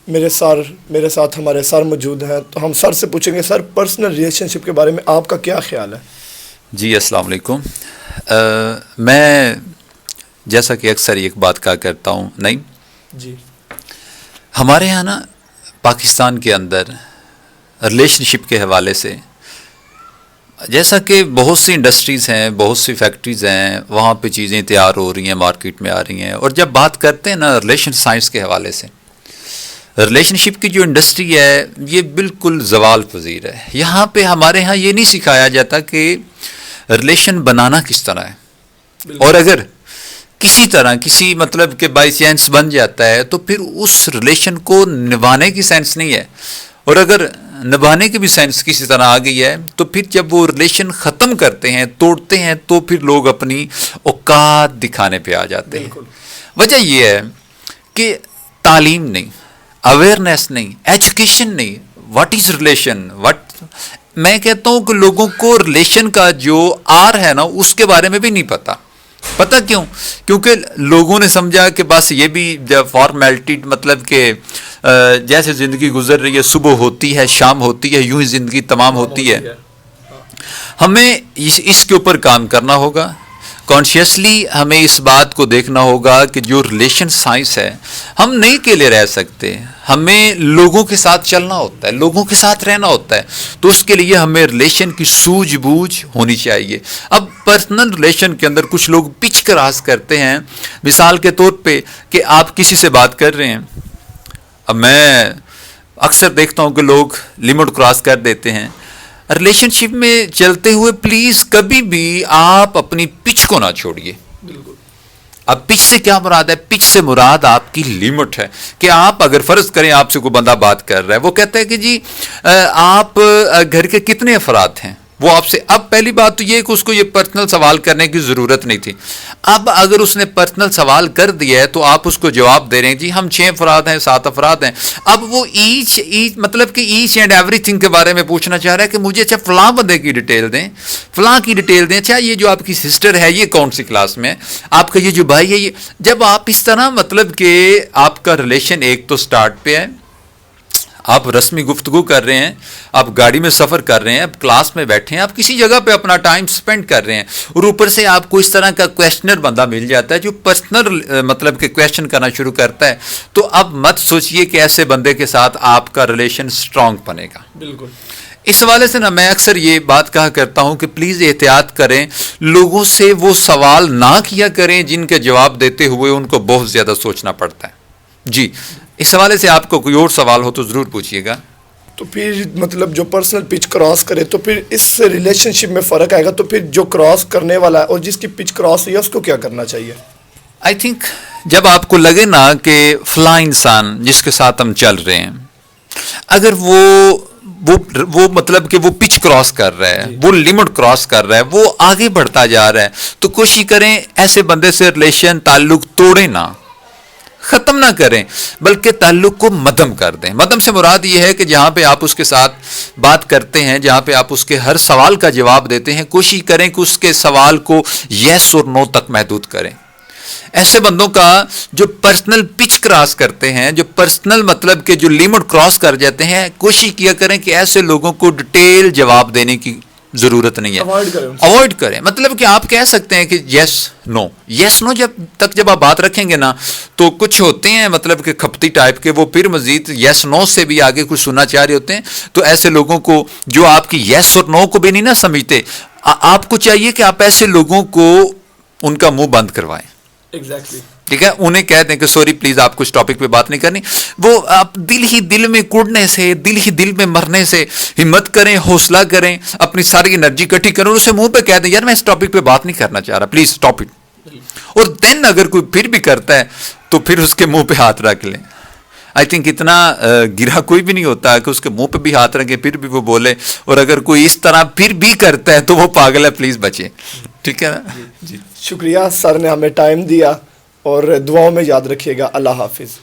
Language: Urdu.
میرے ساتھ ہمارے سر موجود ہیں، تو ہم سر سے پوچھیں گے سر پرسنل ریلیشن شپ کے بارے میں آپ کا کیا خیال ہے؟ جی السلام علیکم. میں جیسا کہ اکثر ایک بات کہا کرتا ہوں، نہیں جی ہمارے یہاں نا پاکستان کے اندر ریلیشن شپ کے حوالے سے جیسا کہ بہت سی انڈسٹریز ہیں، بہت سی فیکٹریز ہیں، وہاں پہ چیزیں تیار ہو رہی ہیں، مارکیٹ میں آ رہی ہیں، اور جب بات کرتے ہیں نا ریلیشن سائنس کے حوالے سے، ریلیشن شپ کی جو انڈسٹری ہے یہ بالکل زوال پذیر ہے. یہاں پہ ہمارے ہاں یہ نہیں سکھایا جاتا کہ ریلیشن بنانا کس طرح ہے، اور اگر کسی طرح کسی مطلب کہ بائی چانس بن جاتا ہے تو پھر اس ریلیشن کو نبھانے کی سینس نہیں ہے، اور اگر نبھانے کی بھی سینس کسی طرح آ گئی ہے تو پھر جب وہ ریلیشن ختم کرتے ہیں، توڑتے ہیں، تو پھر لوگ اپنی اوقات دکھانے پہ آ جاتے ہیں. وجہ یہ ہے کہ تعلیم نہیں، اویئرنیس نہیں، ایجوکیشن نہیں. What is relation? میں کہتا ہوں کہ لوگوں کو ریلیشن کا جو آر ہے نا اس کے بارے میں بھی نہیں پتا. پتہ کیوں؟ کیونکہ لوگوں نے سمجھا کہ بس یہ بھی فارمیلٹی، مطلب کہ جیسے زندگی گزر رہی ہے، صبح ہوتی ہے، شام ہوتی ہے، یوں ہی زندگی تمام ہوتی ہے. ہمیں اس کے اوپر کام کرنا ہوگا. کانشیسلی ہمیں اس بات کو دیکھنا ہوگا کہ جو ریلیشن سائنس ہے ہم نہیں اکیلے رہ سکتے، ہمیں لوگوں کے ساتھ چلنا ہوتا ہے، لوگوں کے ساتھ رہنا ہوتا ہے. تو اس کے لیے ہمیں ریلیشن کی سوجھ بوجھ ہونی چاہیے. اب پرسنل ریلیشن کے اندر کچھ لوگ پچ کراس کرتے ہیں، مثال کے طور پہ کہ آپ کسی سے بات کر رہے ہیں. اب میں اکثر دیکھتا ہوں کہ لوگ لمٹ کراس کر دیتے ہیں. ریلیشن شپ میں چلتے ہوئے پلیز کبھی بھی آپ اپنی پچ کو نہ چھوڑیے. اب پچ سے کیا مراد ہے؟ پچ سے مراد آپ کی لمٹ ہے کہ آپ اگر فرض کریں آپ سے کوئی بندہ بات کر رہا ہے، وہ کہتا ہے کہ جی آپ گھر کے کتنے افراد ہیں، وہ آپ سے، اب پہلی بات تو یہ کہ اس کو یہ پرسنل سوال کرنے کی ضرورت نہیں تھی. اب اگر اس نے پرسنل سوال کر دیا ہے تو آپ اس کو جواب دے رہے ہیں جی ہم 6 افراد ہیں، 7 افراد ہیں. اب وہ ایچ مطلب کہ ایچ اینڈ ایوری تھنگ کے بارے میں پوچھنا چاہ رہا ہے کہ مجھے اچھا فلاں بندے کی ڈیٹیل دیں، فلاں کی ڈیٹیل دیں، اچھا یہ جو آپ کی سسٹر ہے یہ کون سی کلاس میں ہے، آپ کا یہ جو بھائی ہے یہ. جب آپ اس طرح مطلب کہ آپ کا ریلیشن ایک تو سٹارٹ پہ ہے، آپ رسمی گفتگو کر رہے ہیں، آپ گاڑی میں سفر کر رہے ہیں، آپ کلاس میں بیٹھے ہیں، آپ کسی جگہ پہ اپنا ٹائم سپینڈ کر رہے ہیں، اور اوپر سے آپ کو اس طرح کا کویشچنر بندہ مل جاتا ہے جو پرسنل مطلب کہ کویشچن کرنا شروع کرتا ہے، تو اب مت سوچئے کہ ایسے بندے کے ساتھ آپ کا ریلیشن سٹرونگ بنے گا. بالکل. اس حوالے سے نا میں اکثر یہ بات کہا کرتا ہوں کہ پلیز احتیاط کریں، لوگوں سے وہ سوال نہ کیا کریں جن کے جواب دیتے ہوئے ان کو بہت زیادہ سوچنا پڑتا ہے. جی اس حوالے سے آپ کو کوئی اور سوال ہو تو ضرور پوچھیے گا. تو پھر مطلب جو پرسنل پچ کراس کرے تو پھر اس سے ریلیشن شپ میں فرق آئے گا، تو پھر جو کراس کرنے والا ہے اور جس کی پچ کراس ہوئی ہے اس کو کیا کرنا چاہیے؟ آئی تھنک جب آپ کو لگے نا کہ فلاں انسان جس کے ساتھ ہم چل رہے ہیں اگر وہ مطلب کہ وہ پچ کراس کر رہا ہے، وہ لمٹ کراس کر رہا ہے، وہ آگے بڑھتا جا رہا ہے، تو کوشش کریں ایسے بندے سے ریلیشن تعلق توڑیں نہ، ختم نہ کریں، بلکہ تعلق کو مدھم کر دیں. مدھم سے مراد یہ ہے کہ جہاں پہ آپ اس کے ساتھ بات کرتے ہیں، جہاں پہ آپ اس کے ہر سوال کا جواب دیتے ہیں، کوشش کریں کہ اس کے سوال کو یس اور نو تک محدود کریں. ایسے بندوں کا جو پرسنل پچ کراس کرتے ہیں، جو پرسنل مطلب کہ جو لمٹ کراس کر جاتے ہیں، کوشش کیا کریں کہ ایسے لوگوں کو ڈیٹیل جواب دینے کی ضرورت نہیں ہے. اوائڈ کریں. مطلب کہ آپ کہہ سکتے ہیں کہ یس نو جب آپ بات رکھیں گے نا تو کچھ ہوتے ہیں مطلب کہ کھپتی ٹائپ کے، وہ پھر مزید یس نو سے بھی آگے کچھ سننا چاہ رہے ہوتے ہیں. تو ایسے لوگوں کو جو آپ کی یس اور نو کو بھی نہیں نہ سمجھتے، آپ کو چاہیے کہ آپ ایسے لوگوں کو ان کا منہ بند کروائیں. ایگزیکٹلی. ٹھیک ہے، انہیں کہہ دیں کہ سوری پلیز آپ کچھ ٹاپک پہ بات نہیں کرنی. وہ آپ دل ہی دل میں کڑنے سے، دل ہی دل میں مرنے سے ہمت کریں، حوصلہ کریں، اپنی ساری انرجی اکٹھی کریں اور اسے منہ پہ کہہ دیں یار میں اس ٹاپک پہ بات نہیں کرنا چاہ رہا، پلیز اسٹاپ اٹ. اور دین اگر کوئی پھر بھی کرتا ہے تو پھر اس کے منہ پہ ہاتھ رکھ لیں. آئی تھنک اتنا گرا کوئی بھی نہیں ہوتا کہ اس کے منہ پہ بھی ہاتھ رکھے پھر بھی وہ بولے، اور اگر کوئی اس طرح پھر بھی کرتا ہے تو وہ پاگل ہے، پلیز بچیں. ٹھیک ہے نا جی. شکریہ سر نے ہمیں ٹائم دیا، اور دعاؤں میں یاد رکھیے گا. اللہ حافظ.